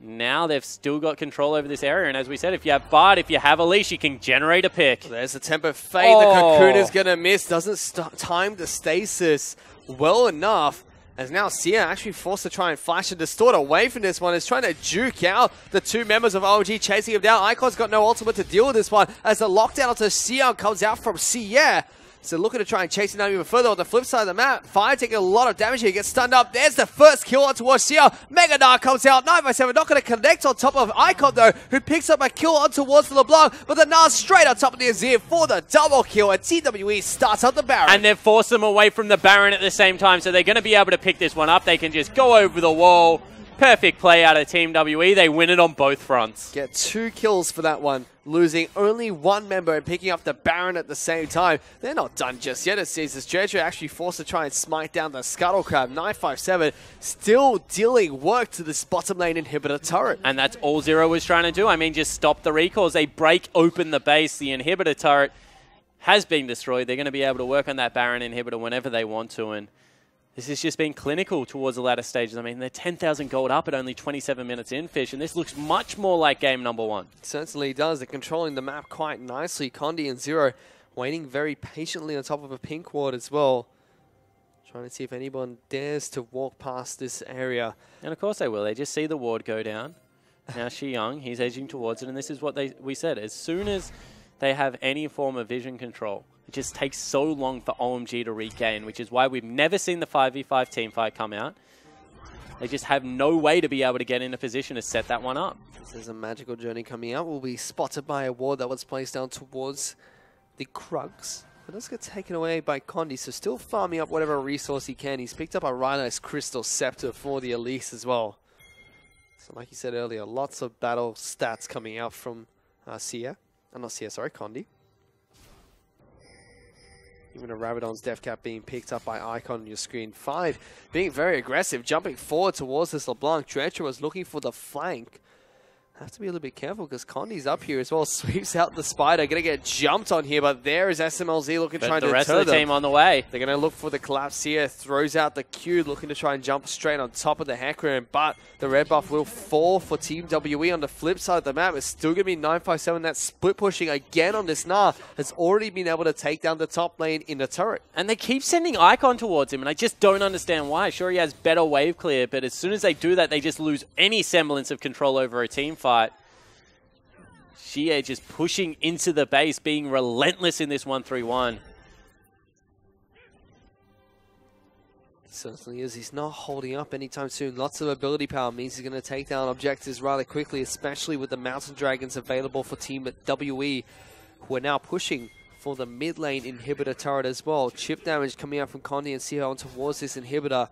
[SPEAKER 1] Now they've still got control over this area, and as we said, if you have Bard, if you have Elise, you can generate a pick.
[SPEAKER 2] There's the Temper Fate. The Cocoon is going to miss. Doesn't time the stasis well enough. As now Sia actually forced to try and flash and distort away from this one. Is trying to juke out the two members of OMG, chasing him down. Icon's got no ultimate to deal with this one. As the lockdown onto Sia comes out from Sia. So looking to try and chase him down even further on the flip side of the map. Fire taking a lot of damage here. Gets stunned up. There's the first kill on towards Sia. Megadar comes out. 9x7 not going to connect on top of Icon though, who picks up a kill on towards the LeBlanc. But the Gnar straight on top of the Azir for the double kill. And TWE starts up the Baron.
[SPEAKER 1] And they've forced them away from the Baron at the same time. So they're going to be able to pick this one up. They can just go over the wall. Perfect play out of Team WE. They win it on both fronts.
[SPEAKER 2] Get 2 kills for that one. Losing only 1 member and picking up the Baron at the same time. They're not done just yet. It sees this Jojo actually forced to try and smite down the Scuttle Crab. 957 still dealing work to this bottom lane inhibitor turret.
[SPEAKER 1] And that's all Zero was trying to do. I mean, just stop the recalls. They break open the base. The inhibitor turret has been destroyed. They're going to be able to work on that Baron inhibitor whenever they want to. And this has just been clinical towards the latter stages. I mean, they're 10,000 gold up at only 27 minutes in, Fish, and this looks much more like game number 1.
[SPEAKER 2] It certainly does. They're controlling the map quite nicely. Condi and Zero waiting very patiently on top of a pink ward as well. Trying to see if anyone dares to walk past this area.
[SPEAKER 1] And of course they will. They just see the ward go down. Now Xiong, he's edging towards it, and this is what we said. As soon as they have any form of vision control, It just takes so long for OMG to regain, which is why we've never seen the 5v5 team fight come out. They just have no way to be able to get in a position to set that one up.
[SPEAKER 2] There's a magical journey coming out. Will be spotted by a ward that was placed down towards the Krugs. But does get taken away by Condi, so still farming up whatever resource he can. He's picked up a right nice Crystal Scepter for the Elise as well. So like you said earlier, lots of battle stats coming out from Sia. Not Sia, sorry, Condi. Even a Rabadon's Death Cap being picked up by Icon on your screen. 5 being very aggressive, jumping forward towards this LeBlanc. Dredger was looking for the flank. Have to be a little bit careful because Condi's up here as well. Sweeps out the Spider. Going to get jumped on here, but there is SMLZ looking to try and deter them.
[SPEAKER 1] The rest of the team on the way.
[SPEAKER 2] They're going to look for the collapse here. Throws out the Q, looking to try and jump straight on top of the Hecarim, but the red buff will fall for Team WE. On the flip side of the map, it's still going to be 957. That split pushing again on this Gnar has already been able to take down the top lane in the turret.
[SPEAKER 1] And they keep sending Icon towards him, and I just don't understand why. Sure, he has better wave clear, but as soon as they do that, they just lose any semblance of control over a team fight. Xie just pushing into the base, being relentless in this 1-3-1.
[SPEAKER 2] Certainly is. He's not holding up anytime soon. Lots of ability power means he's going to take down objectives rather quickly, especially with the Mountain Dragons available for Team WE, who are now pushing for the mid lane inhibitor turret as well. Chip damage coming out from Condi and Sia on towards this inhibitor.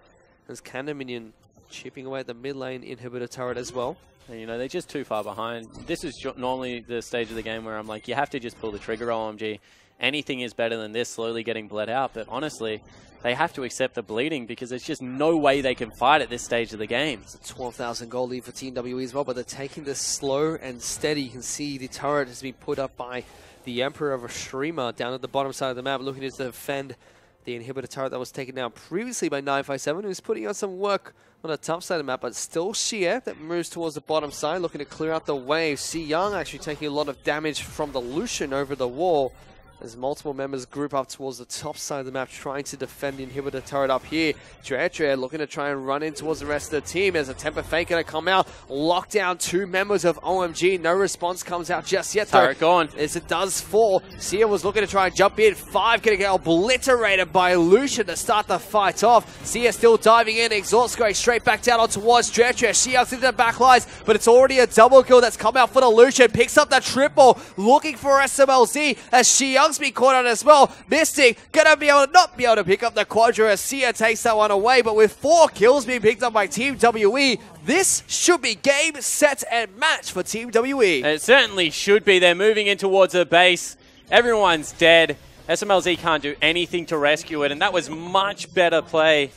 [SPEAKER 2] As Cannon Minion chipping away at the mid lane inhibitor turret as well.
[SPEAKER 1] And, you know, they're just too far behind. This is normally the stage of the game where I'm like, you have to just pull the trigger, OMG. Anything is better than this, slowly getting bled out. But honestly, they have to accept the bleeding because there's just no way they can fight at this stage of the game.
[SPEAKER 2] It's a 12,000 goal lead for Team WE as well, but they're taking this slow and steady. You can see the turret has been put up by the Emperor of Ashrima down at the bottom side of the map, looking to defend the inhibitor turret that was taken down previously by 957, who's putting on some work on the top side of the map, but still Xie that moves towards the bottom side, looking to clear out the wave. Si Young actually taking a lot of damage from the Lucian over the wall, as multiple members group up towards the top side of the map, trying to defend the inhibitor turret up here. Dredger looking to try and run in towards the rest of the team. There's a Temper Fake going to come out, lock down 2 members of OMG. No response comes out just yet, though.
[SPEAKER 1] Turret gone.
[SPEAKER 2] As it does fall, Sia was looking to try and jump in. 5 going to get obliterated by Lucian to start the fight off. Sia still diving in. Exhaust going straight back down on towards Dredger. Xiang's into the back lines, but it's already a double kill that's come out for the Lucian. Picks up the triple, looking for SMLZ as Xiang's been caught on as well. Mystic gonna be able to not be able to pick up the quadra as Sia takes that one away, but with 4 kills being picked up by Team WE, this should be game, set, and match for Team WE.
[SPEAKER 1] It certainly should be. They're moving in towards the base. Everyone's dead. SMLZ can't do anything to rescue it, and that was much better play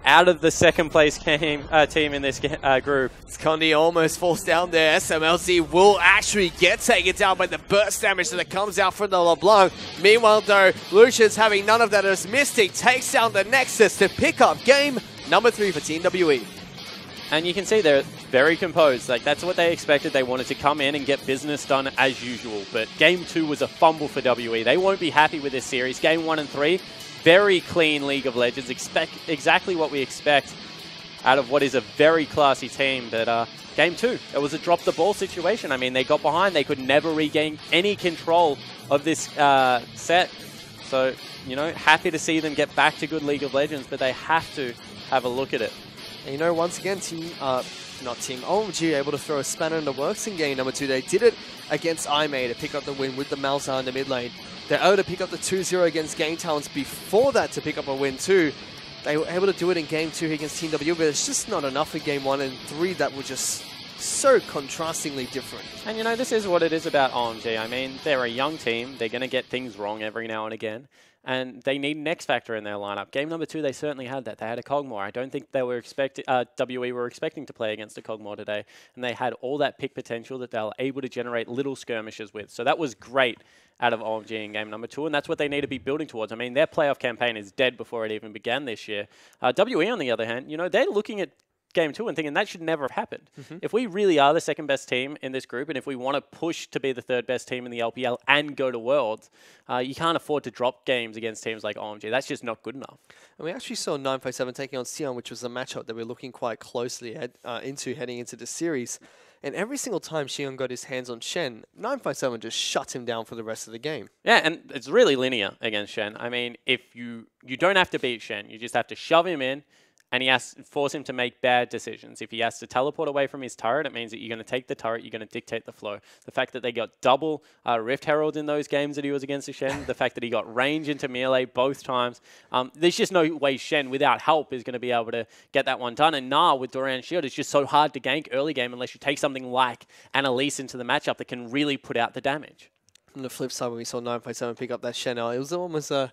[SPEAKER 1] out of the second place team in this group.
[SPEAKER 2] Condi almost falls down there. SMLZ will actually get taken down by the burst damage that comes out from the LeBlanc. Meanwhile, though, Lucian's having none of that as Mystic takes down the Nexus to pick up game number 3 for Team WE.
[SPEAKER 1] And you can see they're very composed. Like, that's what they expected. They wanted to come in and get business done as usual. But game 2 was a fumble for WE. They won't be happy with this series. Game 1 and 3, very clean League of Legends. Expect exactly what we expect out of what is a very classy team. But game 2, it was a drop the ball situation. I mean, they got behind. They could never regain any control of this set. So, you know, happy to see them get back to good League of Legends, but they have to have a look at it.
[SPEAKER 2] And you know, once again, OMG able to throw a spanner in the works in game number 2. They did it against IMA to pick up the win with the Malzahar in the mid lane. They're able to pick up the 2-0 against Game Talents before that to pick up a win too. They were able to do it in game 2 against Team W, but it's just not enough in game 1 and 3 that were just so contrastingly different.
[SPEAKER 1] And you know, this is what it is about OMG. I mean, they're a young team. They're going to get things wrong every now and again. And they need an X factor in their lineup. Game number 2, they certainly had that. They had a Cogmore. I don't think they were WE were expecting to play against a Cogmore today. And they had all that pick potential that they were able to generate little skirmishes with. So that was great out of OMG in game number 2. And that's what they need to be building towards. I mean, their playoff campaign is dead before it even began this year. WE, on the other hand, you know, they're looking at game 2 and thinking that should never have happened. If we really are the second best team in this group, and if we want to push to be the 3rd best team in the LPL and go to Worlds, you can't afford to drop games against teams like OMG. That's just not good enough.
[SPEAKER 2] And we actually saw 957 taking on Sion, which was a matchup that we're looking quite closely into heading into the series. And every single time Xion got his hands on Shen, 957 just shut him down for the rest of the game.
[SPEAKER 1] Yeah, and it's really linear against Shen. I mean, if you don't have to beat Shen, you just have to shove him in, and force him to make bad decisions. If he has to teleport away from his turret, it means that you're going to take the turret, you're going to dictate the flow. The fact that they got double Rift Herald in those games that he was against the Shen, the fact that he got range into melee both times, there's just no way Shen, without help, is going to be able to get that one done. And nah, with Doran's shield, it's just so hard to gank early game unless you take something like Annalise into the matchup that can really put out the damage.
[SPEAKER 2] On the flip side, when we saw 957 pick up that Shen, it was almost a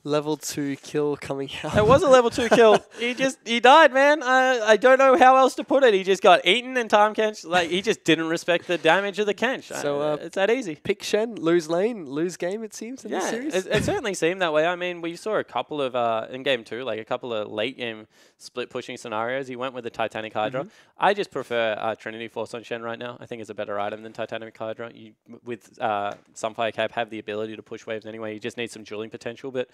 [SPEAKER 2] level 2 kill coming out.
[SPEAKER 1] It was a level 2 kill. He died, man. I don't know how else to put it. He just got eaten in time Kench. Like, he just didn't respect the damage of the Kench. So it's that easy.
[SPEAKER 2] Pick Shen, lose lane, lose game, it seems, in this series.
[SPEAKER 1] It certainly seemed that way. I mean, we saw a couple of, in game 2, like a couple of late game split pushing scenarios. He went with the Titanic Hydra. I just prefer Trinity Force on Shen right now. I think it's a better item than Titanic Hydra. You, with Sunfire Cap, have the ability to push waves anyway. You just need some dueling potential, but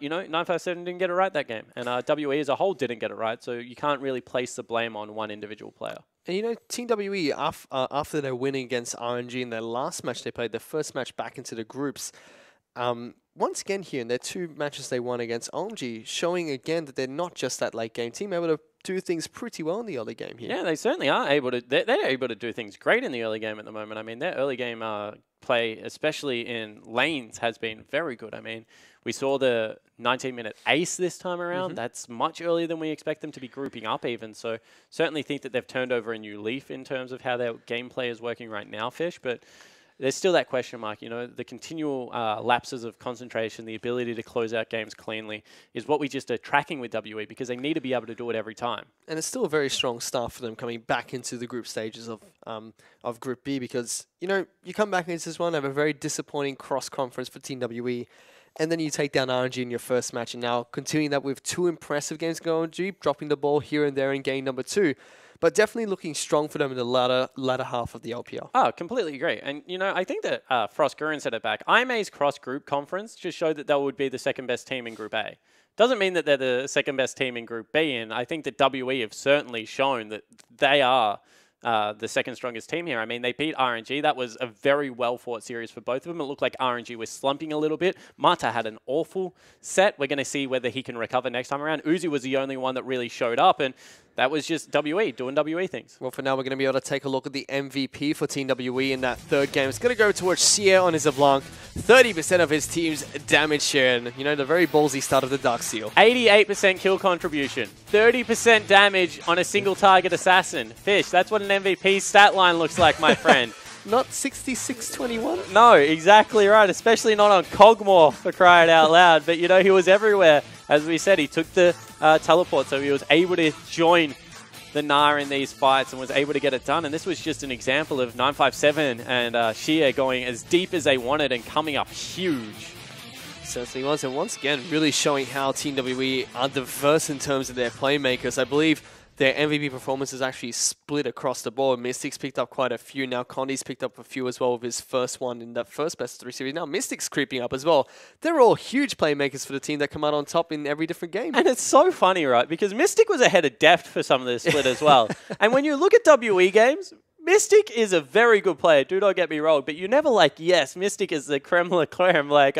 [SPEAKER 1] you know, 957 didn't get it right that game. And WE as a whole didn't get it right, so you can't really place the blame on one individual player.
[SPEAKER 2] And you know, Team WE, after their winning against RNG in their last match they played, their first match back into the groups, once again here in their 2 matches they won against OMG, showing again that they're not just that late game team, able to do things pretty well in the early game here.
[SPEAKER 1] Yeah, they certainly are able to. They're able to do things great in the early game at the moment. I mean, their early game play, especially in lanes, has been very good. I mean, we saw the 19-minute ace this time around. That's much earlier than we expect them to be grouping up even. So certainly think that they've turned over a new leaf in terms of how their gameplay is working right now, Fish. But there's still that question mark, you know, the continual lapses of concentration, the ability to close out games cleanly is what we just are tracking with WE because they need to be able to do it every time. And
[SPEAKER 2] it's still a very strong start for them coming back into the group stages of Group B because, you know, you come back into this one, have a very disappointing cross-conference for Team WE, and then you take down RNG in your first match, and now continuing that with 2 impressive games going on, dropping the ball here and there in game number 2. But definitely looking strong for them in the latter half of the LPL.
[SPEAKER 1] Oh, completely agree. And, you know, I think that Frost Gurren said it back. IMA's cross-group conference just showed that they would be the second-best team in Group A. Doesn't mean that they're the second-best team in Group B, and I think that WE have certainly shown that they are the second strongest team here. I mean, they beat RNG. That was a very well-fought series for both of them. It looked like RNG was slumping a little bit. Mata had an awful set. We're going to see whether he can recover next time around. Uzi was the only one that really showed up, and that was just WE doing WE things.
[SPEAKER 2] Well, for now, we're going to be able to take a look at the MVP for Team WE in that third game. It's going to go towards Xier on his LeBlanc. 30% of his team's damage share. And, you know, the very ballsy start of the Dark Seal.
[SPEAKER 1] 88% kill contribution. 30% damage on a single target assassin. Fish, that's what an MVP stat line looks like, my friend.
[SPEAKER 2] Not 66-21?
[SPEAKER 1] No, exactly right. Especially not on Cogmore, for crying out loud. But, you know, he was everywhere. As we said, he took the teleport, so he was able to join the Gnar in these fights and was able to get it done. And this was just an example of 957 and Xier going as deep as they wanted and coming up huge.
[SPEAKER 2] Certainly was. And once again, really showing how Team WE are diverse in terms of their playmakers. I believe their MVP performance is actually split across the board. Mystic's picked up quite a few. Now Condi's picked up a few as well with his first one in that first best of 3 series. Now Mystic's creeping up as well. They're all huge playmakers for the team that come out on top in every different game.
[SPEAKER 1] And it's so funny, right? Because Mystic was ahead of Deft for some of this split as well. And when you look at WE games, Mystic is a very good player, do not get me wrong, but you're never like, yes, Mystic is the creme de la creme, like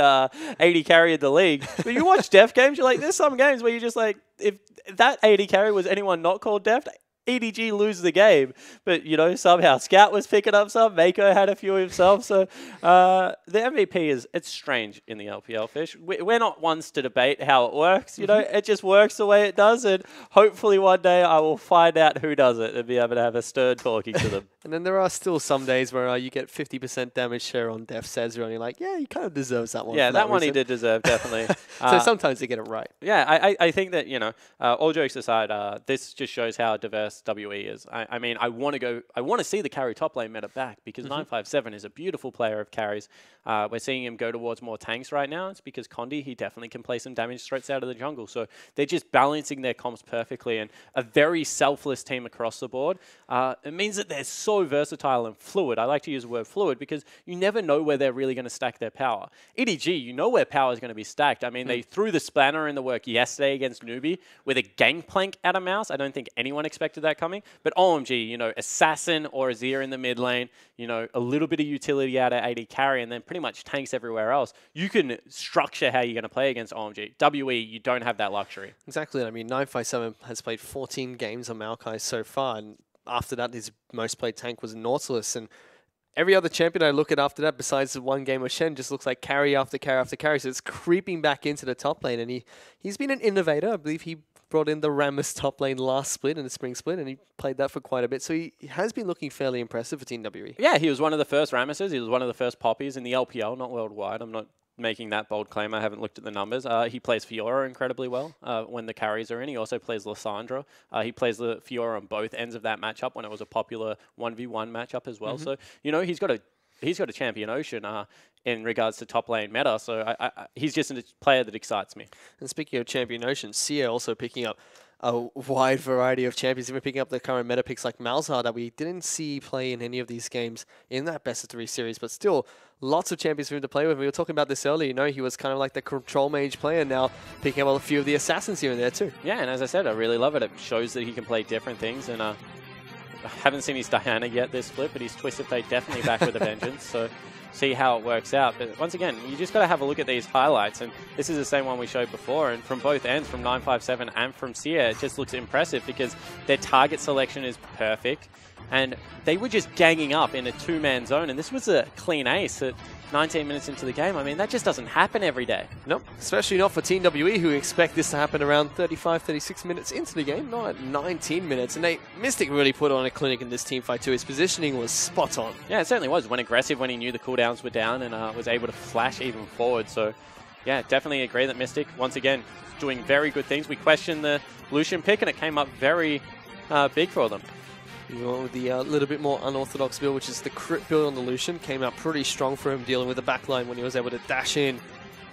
[SPEAKER 1] 80 carry of the league. But you watch Deft games, you're like, there's some games where you're just like, if that 80 carry was anyone not called Deft, EDG lose the game. But, you know, somehow Scout was picking up some, Mako had a few himself, so the MVP it's strange in the LPL, Fish. We're not ones to debate how it works, you know, it just works the way it does, and hopefully one day I will find out who does it and be able to have a stern talking to them.
[SPEAKER 2] And then there are still some days where you get 50% damage share on Def Cezra, and you're like, yeah, he kind of deserves that one.
[SPEAKER 1] Yeah, that one he did deserve, definitely.
[SPEAKER 2] So sometimes they get it right.
[SPEAKER 1] Yeah, I think that, you know, all jokes aside, this just shows how diverse WE is. I mean, I want to see the carry top lane meta back because 957 is a beautiful player of carries. We're seeing him go towards more tanks right now. It's because Condi, he definitely can play some damage threats out of the jungle. So they're just balancing their comps perfectly, and a very selfless team across the board. It means that there's so so versatile and fluid. I like to use the word fluid because you never know where they're really going to stack their power. EDG, you know where power is going to be stacked. I mean, they threw the spanner in the work yesterday against Newbie with a gangplank at a mouse. I don't think anyone expected that coming. But OMG, you know, Assassin or Azir in the mid lane, you know, a little bit of utility out of AD carry, and then pretty much tanks everywhere else. You can structure how you're going to play against OMG. WE, you don't have that luxury.
[SPEAKER 2] Exactly. I mean, 957 has played 14 games on Maokai so far, and after that, his most played tank was Nautilus, and every other champion I look at after that, besides the one game of Shen, just looks like carry after carry after carry. So it's creeping back into the top lane, and he's been an innovator. I believe he brought in the Rammus top lane last split in the spring split, and he played that for quite a bit. So he has been looking fairly impressive for Team WE.
[SPEAKER 1] Yeah, he was one of the first Rammuses. He was one of the first Poppies in the LPL, not worldwide. I'm not making that bold claim. I haven't looked at the numbers. He plays Fiora incredibly well when the carries are in. He also plays Lissandra. He plays the Fiora on both ends of that matchup when it was a popular 1v1 matchup as well. So, you know, he's got a champion ocean in regards to top lane meta. So he's just a player that excites me.
[SPEAKER 2] And speaking of champion ocean, Sia also picking up a wide variety of champions, even picking up the current meta picks like Malzahar that we didn't see play in any of these games in that best of 3 series, but still lots of champions for him to play with. We were talking about this earlier, you know, he was kind of like the control mage player, now picking up a few of the assassins here and there too.
[SPEAKER 1] Yeah, and as I said, I really love it. It shows that he can play different things, and I haven't seen his Diana yet this split, but his Twisted Fate definitely back with a vengeance, so see how it works out. But once again, you just got to have a look at these highlights, and this is the same one we showed before, and from both ends, from 957 and from Sia, it just looks impressive because their target selection is perfect, and they were just ganging up in a 2-man zone, and this was a clean ace at 19 minutes into the game. I mean, that just doesn't happen every day.
[SPEAKER 2] Nope, especially not for Team WE, who expect this to happen around 35, 36 minutes into the game, not at 19 minutes. And Mystic really put on a clinic in this team fight too. His positioning was spot on.
[SPEAKER 1] Yeah, it certainly was. Went aggressive when he knew the cooldowns were down, and was able to flash even forward. So, yeah, definitely agree that Mystic, once again, doing very good things. We questioned the Lucian pick, and it came up very big for them.
[SPEAKER 2] We went with the little bit more unorthodox build, which is the crit build on the Lucian. Came out pretty strong for him, dealing with the backline when he was able to dash in.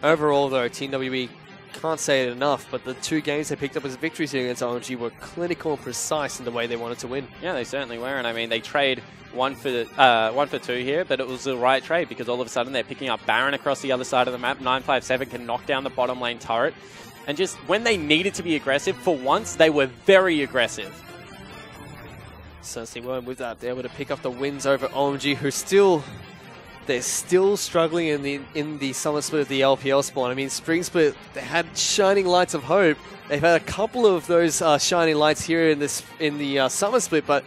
[SPEAKER 2] Overall, though, Team WE, can't say it enough, but the 2 games they picked up as victories here against OMG were clinical and precise in the way they wanted to win.
[SPEAKER 1] Yeah, they certainly were, and I mean, they trade one for 2 here, but it was the right trade because all of a sudden they're picking up Baron across the other side of the map. 957 can knock down the bottom lane turret, and just when they needed to be aggressive, for once, they were very aggressive.
[SPEAKER 2] Certainly weren't with that. They're able to pick up the wins over OMG, who they're still struggling in the summer split of the LPL spawn. I mean, spring split, they had shining lights of hope. They've had a couple of those shining lights here in the summer split, but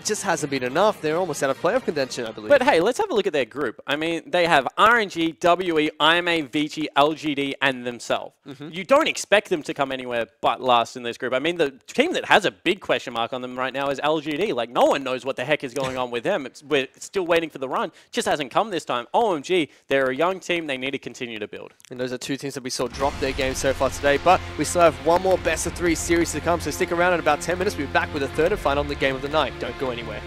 [SPEAKER 2] it just hasn't been enough. They're almost out of playoff contention, I believe.
[SPEAKER 1] But hey, let's have a look at their group. I mean, they have RNG, WE, IMA, Vici, LGD, and themselves. You don't expect them to come anywhere but last in this group. I mean, the team that has a big question mark on them right now is LGD. Like, no one knows what the heck is going on with them. We're still waiting for the run. Just hasn't come this time. OMG, they're a young team. They need to continue to build.
[SPEAKER 2] And those are 2 teams that we saw drop their game so far today. But we still have one more best of 3 series to come. So stick around in about 10 minutes. We'll be back with the 3rd and final on the game of the night. Don't go anywhere.